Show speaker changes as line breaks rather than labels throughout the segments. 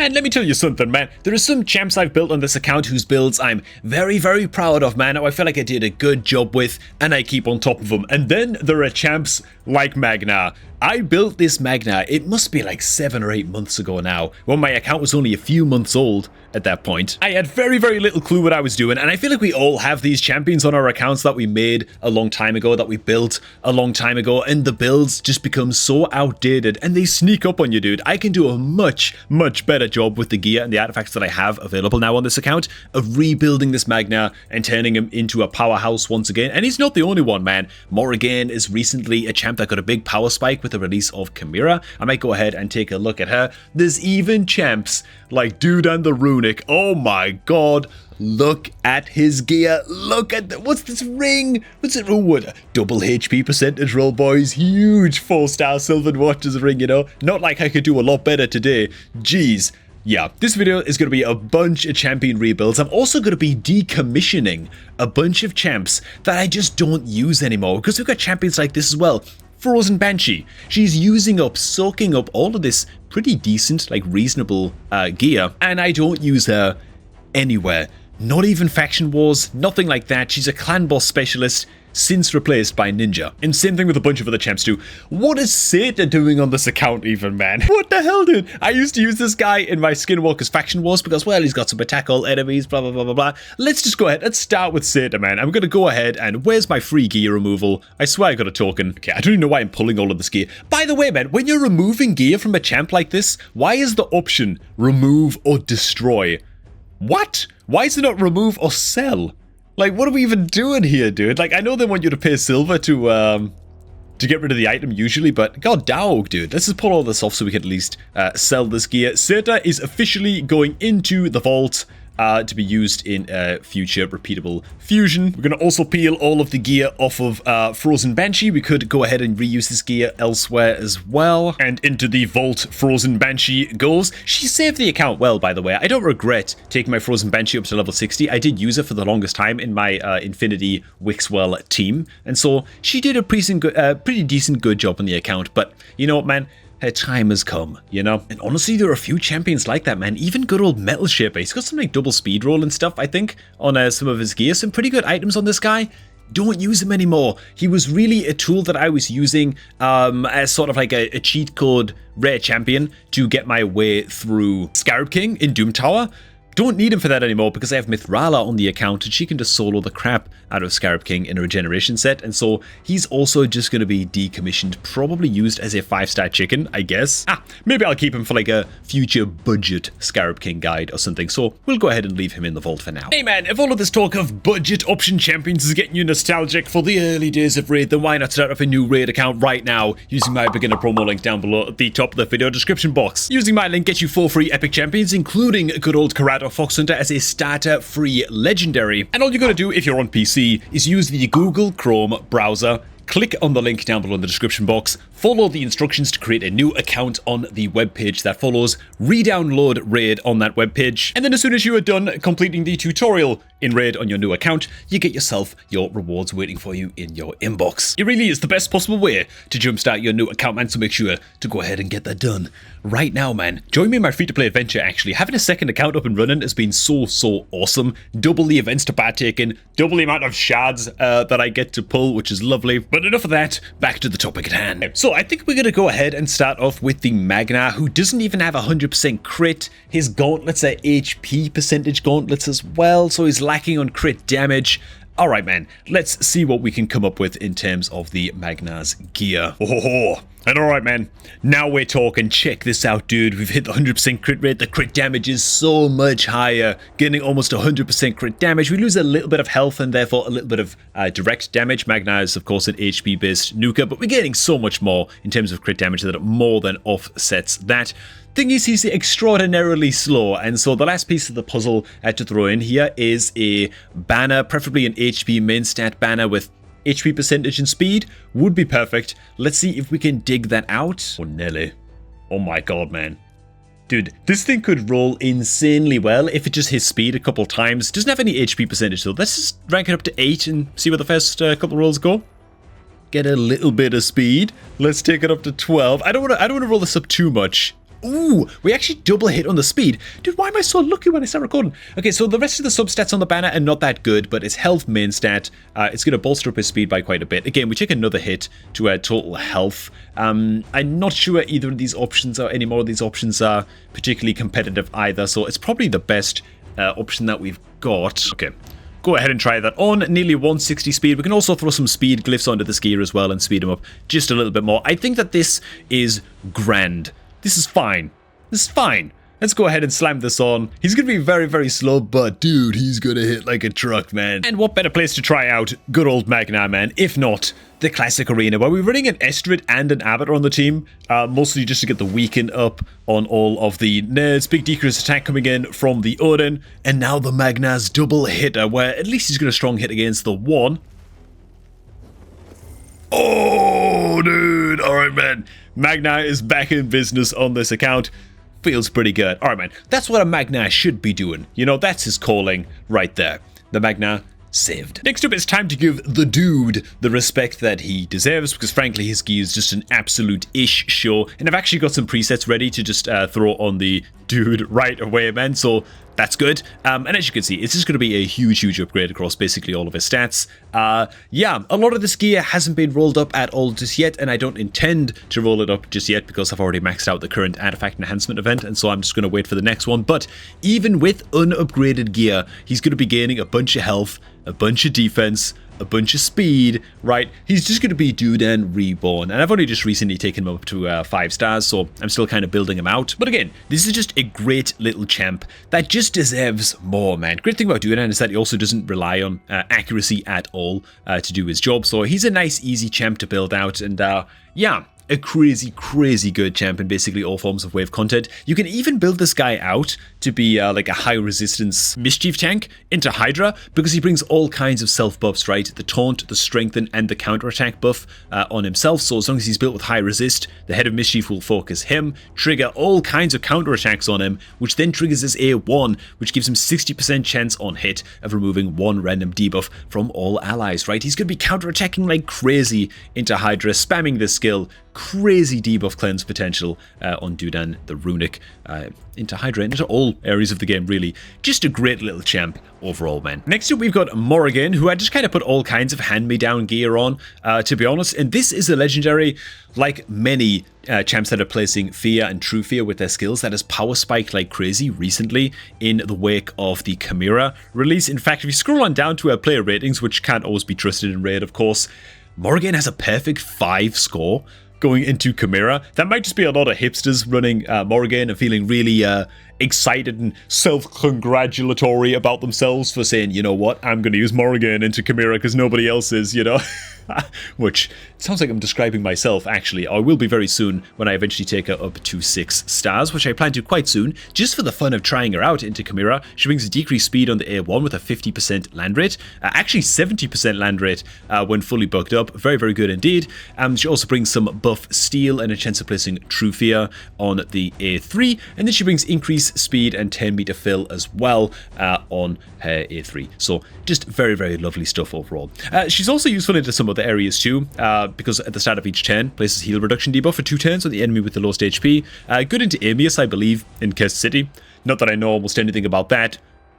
And let me tell you something, man. There are some champs I've built on this account whose builds I'm very, very proud of, man. I feel like I did a good job with, and I keep on top of them. And then there are champs like Magna. I built this Magna, it must be like 7 or 8 months ago now, when my account was only a few months old at that point. I had very, very little clue what I was doing, and I feel like we all have these champions on our accounts that we made a long time ago, that we built a long time ago, and the builds just become so outdated, and they sneak up on you, dude. I can do a much, much better job with the gear and the artifacts that I have available now on this account of rebuilding this Magna and turning him into a powerhouse once again. And he's not the only one, man. Morrigan is recently a champ that got a big power spike with the release of Chimera. I might go ahead and take a look at her. There's even champs like Dude and the Runic. Oh my god. Look at his gear. Look at what's this ring? What's it? Oh, what? Double HP percentage roll, boys. Huge 4-star Sylvan Watchers ring, you know? Not like I could do a lot better today. Jeez. Yeah, this video is going to be a bunch of champion rebuilds. I'm also going to be decommissioning a bunch of champs that I just don't use anymore, because we've got champions like this as well. Frozen Banshee. She's soaking up all of this pretty decent, like reasonable gear, and I don't use her anywhere. Not even Faction Wars, nothing like that. She's a clan boss specialist, since replaced by Ninja. And same thing with a bunch of other champs too. What is Seta doing on this account even, man? What the hell, dude? I used to use this guy in my Skinwalker's Faction Wars because, well, he's got some attack all enemies, blah, blah, blah, blah, blah. Let's just go ahead. Let's start with Seta, man. I'm going to go ahead and where's my free gear removal? I swear I got a token. Okay, I don't even know why I'm pulling all of this gear. By the way, man, when you're removing gear from a champ like this, why is the option remove or destroy? What? Why is it not remove or sell? Like, what are we even doing here, dude? Like, I know they want you to pay silver to get rid of the item usually, but god dog, dude. Let's just pull all this off so we can at least sell this gear. Seta is officially going into the vault to be used in future repeatable fusion. We're going to also peel all of the gear off of Frozen Banshee. We could go ahead and reuse this gear elsewhere as well. And into the vault Frozen Banshee goes. She saved the account well, by the way. I don't regret taking my Frozen Banshee up to level 60. I did use her for the longest time in my Infinity Wixwell team. And so she did a pretty decent good job on the account. But you know what, man? Her time has come, you know? And honestly, there are a few champions like that, man. Even good old Metal Shaper. He's got some like double speed roll and stuff, I think, on some of his gear. Some pretty good items on this guy. Don't use him anymore. He was really a tool that I was using as sort of like a cheat code rare champion to get my way through Scarab King in Doom Tower. Don't need him for that anymore because I have Mithrala on the account and she can just solo the crap out of Scarab King in a regeneration set, and so he's also just going to be decommissioned, probably used as a 5-star chicken, I guess. Maybe I'll keep him for like a future budget Scarab King guide or something, so we'll go ahead and leave him in the vault for now. Hey man, if all of this talk of budget option champions is getting you nostalgic for the early days of Raid, then why not start up a new Raid account right now using my beginner promo link down below at the top of the video description box. Using my link gets you 4 free epic champions, including good old Karado Fox Hunter as a starter free legendary. And all you gotta do if you're on PC is use the Google Chrome browser, click on the link down below in the description box, follow the instructions to create a new account on the webpage that follows, re-download Raid on that webpage, and then as soon as you are done completing the tutorial in Raid on your new account, you get yourself your rewards waiting for you in your inbox. It really is the best possible way to jumpstart your new account, man, so make sure to go ahead and get that done right now, man. Join me in my free-to-play adventure, actually. Having a second account up and running has been so awesome. Double the events to partake in, double the amount of shards that I get to pull, which is lovely. But enough of that, back to the topic at hand. So I think we're going to go ahead and start off with the Magna, who doesn't even have 100% crit. His gauntlets are HP percentage gauntlets as well, so he's lacking on crit damage. Alright, man, let's see what we can come up with in terms of the Magna's gear. And alright, man, now we're talking. Check this out, dude. We've hit the 100% crit rate. The crit damage is so much higher, getting almost 100% crit damage. We lose a little bit of health and therefore a little bit of direct damage. Magna is, of course, an HP-based nuker, but we're getting so much more in terms of crit damage that it more than offsets that. Thing is, he's extraordinarily slow, and so the last piece of the puzzle to throw in here is a banner, preferably an HP main stat banner with HP percentage and speed would be perfect. Let's see if we can dig that out. Oh, Nelly. Oh my god, man. Dude, this thing could roll insanely well if it just hits speed a couple times. Doesn't have any HP percentage though. Let's just rank it up to 8 and see where the first couple rolls go. Get a little bit of speed. Let's take it up to 12. I don't want to roll this up too much. Ooh, we actually double hit on the speed. Dude, why am I so lucky when I start recording? Okay, so the rest of the substats on the banner are not that good, but its health main stat, it's going to bolster up his speed by quite a bit. Again, we take another hit to total health. I'm not sure either of these options or any more of these options are particularly competitive either, so it's probably the best option that we've got. Okay. Go ahead and try that on. Nearly 160 speed. We can also throw some speed glyphs onto this gear as well and speed him up just a little bit more. I think that this is grand. This is fine. This is fine. Let's go ahead and slam this on. He's going to be very, very slow, but dude, he's going to hit like a truck, man. And what better place to try out good old Magna, man, if not the classic arena, where we're running an Estrid and an Abbot on the team, mostly just to get the weaken up on all of the nerds. Big decrease attack coming in from the Odin, and now the Magna's double hitter, where at least he's got a strong hit against the one. Oh, dude. All right, man. Magna is back in business on this account. Feels pretty good. All right, man. That's what a Magna should be doing. You know, that's his calling right there. The Magna saved. Next up, it's time to give the dude the respect that he deserves, because frankly, his gear is just an absolute-ish show. And I've actually got some presets ready to just throw on the dude right away, man. So that's good. And as you can see, it's just going to be a huge, huge upgrade across basically all of his stats. Yeah, a lot of this gear hasn't been rolled up at all just yet, and I don't intend to roll it up just yet because I've already maxed out the current artifact enhancement event, and so I'm just going to wait for the next one. But even with unupgraded gear, he's going to be gaining a bunch of health, a bunch of defense, a bunch of speed, right? He's just going to be Dudan Reborn, and I've only just recently taken him up to 5 stars, so I'm still kind of building him out. But again, this is just a great little champ that just deserves more, man. Great thing about Dudan is that he also doesn't rely on accuracy at all to do his job, so he's a nice, easy champ to build out, and yeah, a crazy, crazy good champ in basically all forms of wave content. You can even build this guy out to be like a high resistance mischief tank into Hydra, because he brings all kinds of self buffs, right? The taunt, the strengthen, and the counterattack buff on himself. So as long as he's built with high resist, the head of mischief will focus him, trigger all kinds of counterattacks on him, which then triggers his A1, which gives him 60% chance on hit of removing one random debuff from all allies, right? He's going to be counterattacking like crazy into Hydra, spamming this skill. Crazy debuff cleanse potential on Dudan the Runic into Hydra, into all areas of the game, really. Just a great little champ overall, man. Next up, we've got Morrigan, who I just kind of put all kinds of hand-me-down gear on, to be honest. And this is a legendary, like many champs that are placing Fear and True Fear with their skills, that has power spiked like crazy recently in the wake of the Chimera release. In fact, if you scroll on down to our player ratings, which can't always be trusted in raid, of course, Morrigan has a perfect 5 score going into Chimera. That might just be a lot of hipsters running Morrigan and feeling really excited and self-congratulatory about themselves for saying, you know what, I'm going to use Morrigan into Chimera because nobody else is, you know. Which sounds like I'm describing myself, actually. I will be very soon when I eventually take her up to 6 stars, which I plan to quite soon, just for the fun of trying her out into Chimera. She brings a decreased speed on the A1 with a 50% land rate, actually 70% land rate when fully bugged up. Very, very good indeed. She also brings some buff steel and a chance of placing True Fear on the A3, and then she brings increased speed and 10 meter fill as well on her A3. So just very, very lovely stuff overall. She's also useful into some other areas too, because at the start of each turn places heal reduction debuff for 2 turns on the enemy with the lowest HP. Good into Amius, I believe, in Cursed City. Not that I know almost anything about that.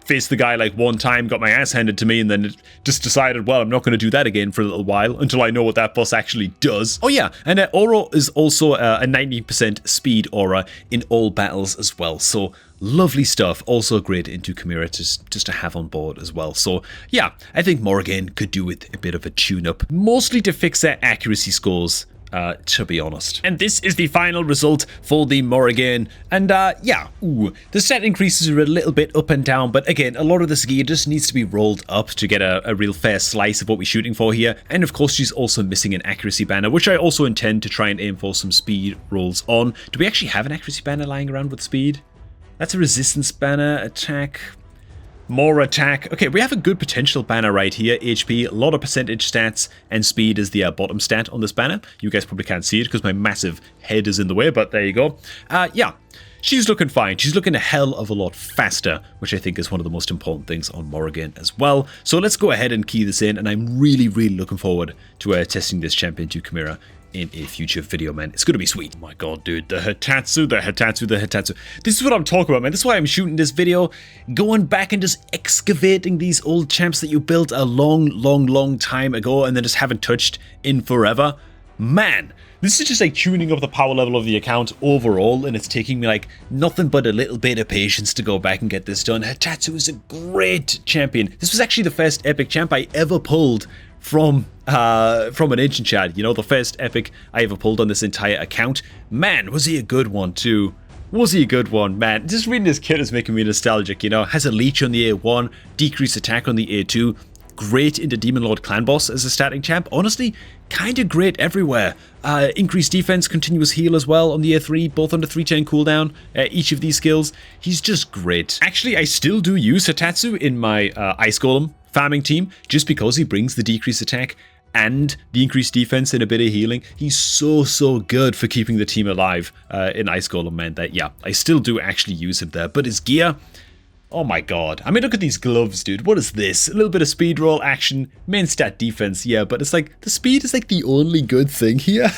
Faced the guy like one time, got my ass handed to me, and then just decided, well, I'm not going to do that again for a little while until I know what that boss actually does. Oh yeah, and Aura is also a 90% speed aura in all battles as well. So lovely stuff. Also great into Chimera just to have on board as well. So yeah, I think Morrigan could do with a bit of a tune-up, mostly to fix their accuracy scores, to be honest. And this is the final result for the Morrigan. And yeah, the stat increases are a little bit up and down, but again, a lot of this gear just needs to be rolled up to get a real fair slice of what we're shooting for here. And of course, she's also missing an accuracy banner, which I also intend to try and aim for some speed rolls on. Do we actually have an accuracy banner lying around with speed? That's a resistance banner, attack, more attack. Okay, we have a good potential banner right here. HP, a lot of percentage stats, and speed is the bottom stat on this banner. You guys probably can't see it because my massive head is in the way, but there you go. Yeah, she's looking fine. She's looking a hell of a lot faster, which I think is one of the most important things on Morrigan as well. So let's go ahead and key this in, and I'm really, really looking forward to testing this champion to Chimera in a future video, man. It's gonna be sweet. Oh my god, dude. The Hitatsu, the Hitatsu, the Hitatsu. This is what I'm talking about, man. This is why I'm shooting this video. Going back and just excavating these old champs that you built a long time ago and then just haven't touched in forever. Man, this is just like tuning up the power level of the account overall, and it's taking me like nothing but a little bit of patience to go back and get this done. Hitatsu is a great champion. This was actually the first epic champ I ever pulled from an ancient chat. You know, the first epic I ever pulled on this entire account. Man, was he a good one too. Was he a good one, man? Just reading this kit is making me nostalgic, you know. Has a leech on the A1, decreased attack on the A2. Great into Demon Lord Clan Boss as a starting champ. Honestly, kind of great everywhere. Increased defense, continuous heal as well on the A3, both under 3-turn cooldown. Each of these skills, he's just great. Actually, I still do use Hitatsu in my Ice Golem farming team, just because he brings the decreased attack and the increased defense and a bit of healing. He's so good for keeping the team alive in Ice Golem, man. That, yeah, I still do actually use him there. But his gear, oh my god. I mean, look at these gloves, dude. What is this? A little bit of speed roll action, main stat defense, yeah, but it's like, the speed is like the only good thing here.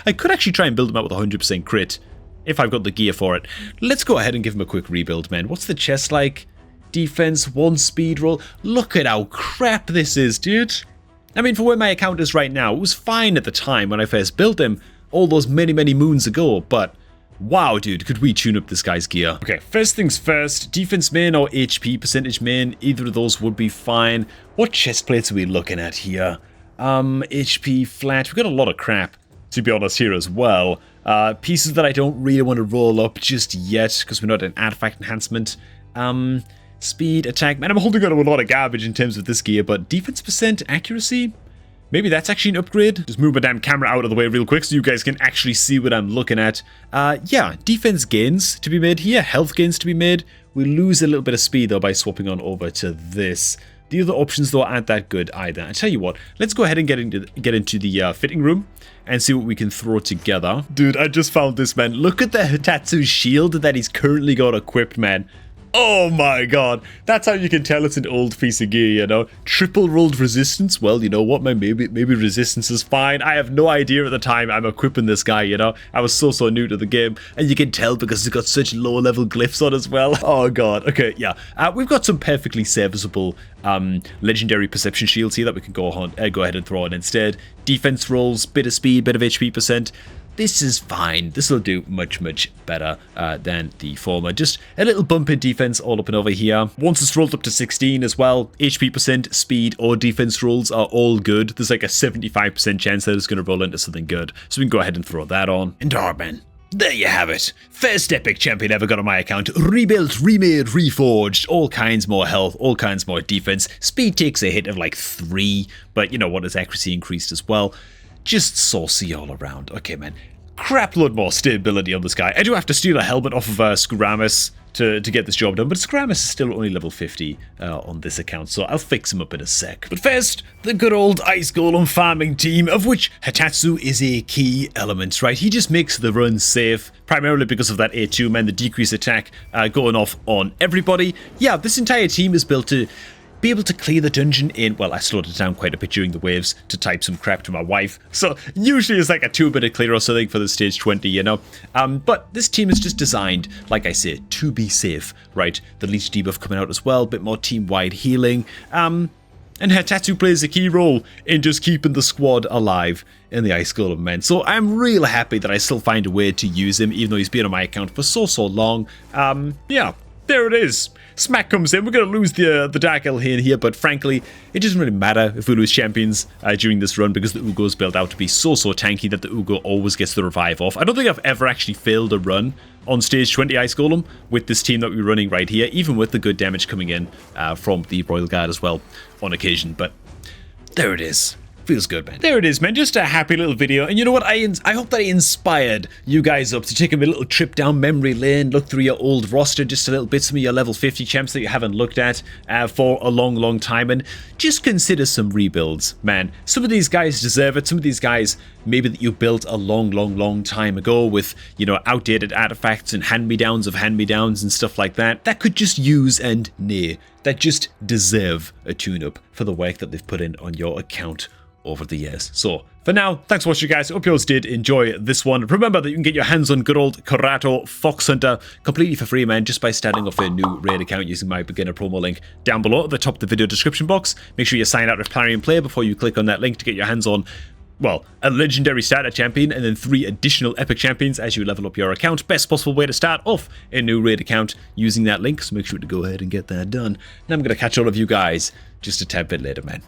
I could actually try and build him out with 100% crit, if I've got the gear for it. Let's go ahead and give him a quick rebuild, man. What's the chest like? Defense, 1 speed roll. Look at how crap this is, dude. I mean, for where my account is right now, it was fine at the time when I first built him, all those many moons ago, but wow, dude, could we tune up this guy's gear? Okay, first things first, defense main or HP percentage main, either of those would be fine. What chest plates are we looking at here? HP flat, we've got a lot of crap, to be honest, here as well. Pieces that I don't really want to roll up just yet, because we're not an artifact enhancement. Speed, attack, man, I'm holding on to a lot of garbage in terms of this gear, but defense percent, accuracy, maybe that's actually an upgrade. Just move my damn camera out of the way real quick so you guys can actually see what I'm looking at. Yeah, defense gains to be made here, health gains to be made. We lose a little bit of speed though by swapping on over to this. The other options though aren't that good either. I tell you what, let's go ahead and get into the fitting room and see what we can throw together. Dude, I just found this, man. Look at the Hitatsu shield that he's currently got equipped, man. Oh my god, that's how you can tell it's an old piece of gear, you know? Triple rolled resistance, well, you know what, man, maybe resistance is fine. I have no idea at the time I'm equipping this guy, you know? I was so new to the game, and you can tell because it's got such low level glyphs on as well. Oh god, okay, yeah. We've got some perfectly serviceable legendary perception shields here that we can go ahead and throw in instead. Defense rolls, bit of speed, bit of HP percent. This is fine. This will do much better than the former. Just a little bump in defense all up and over here. Once it's rolled up to 16 as well, HP percent, speed, or defense rolls are all good. There's like a 75% chance that it's going to roll into something good. So we can go ahead and throw that on. And man, there you have it. First epic champion ever got on my account. Rebuilt, remade, reforged. All kinds more health, all kinds more defense. Speed takes a hit of like 3, but you know what, his accuracy increased as well. Just saucy all around. Okay, man. Crapload more stability on this guy. I do have to steal a helmet off of Skaramis to get this job done, but Skaramis is still only level 50 on this account, so I'll fix him up in a sec. But first, the good old Ice Golem farming team, of which Hitatsu is a key element, right? He just makes the run safe, primarily because of that A2, man, the decreased attack going off on everybody. Yeah, this entire team is built to be able to clear the dungeon in, well, I slowed it down quite a bit during the waves to type some crap to my wife, so usually it's like a 2-minute clear or something for the stage 20, you know. But this team is just designed, like I say, to be safe, right? The leech debuff coming out as well, a bit more team-wide healing, and Hitatsu plays a key role in just keeping the squad alive in the Ice Golem, man. So I'm real happy that I still find a way to use him, even though he's been on my account for so long. Yeah, there it is. Smack comes in. We're going to lose the Dark Elhain here, but frankly, it doesn't really matter if we lose champions during this run because the Ugo is built out to be so tanky that the Ugo always gets the revive off. I don't think I've ever actually failed a run on stage 20 Ice Golem with this team that we're running right here, even with the good damage coming in from the Royal Guard as well on occasion, but there it is. Feels good, man. There it is, man. Just a happy little video. And you know what? I hope that I inspired you guys up to take a little trip down memory lane, look through your old roster just a little bit, some of your level 50 champs that you haven't looked at for a long time, and just consider some rebuilds, man. Some of these guys deserve it. Some of these guys, maybe that you built a long time ago with, you know, outdated artifacts and hand-me-downs of hand-me-downs and stuff like that, that could just use and nay, that just deserve a tune-up for the work that they've put in on your account over the years. So For now, thanks for watching, guys. Hope you all did enjoy this one. Remember that you can get your hands on good old Karato Fox Hunter completely for free, man, just by starting off a new raid account using my beginner promo link down below at the top of the video description box. Make sure you sign out with Plarium Play before you click on that link to get your hands on, well, a legendary starter champion and then 3 additional epic champions as you level up your account. Best possible way to start off a new raid account using that link, so make sure to go ahead and get that done. And I'm going to catch all of you guys just a tad bit later, man.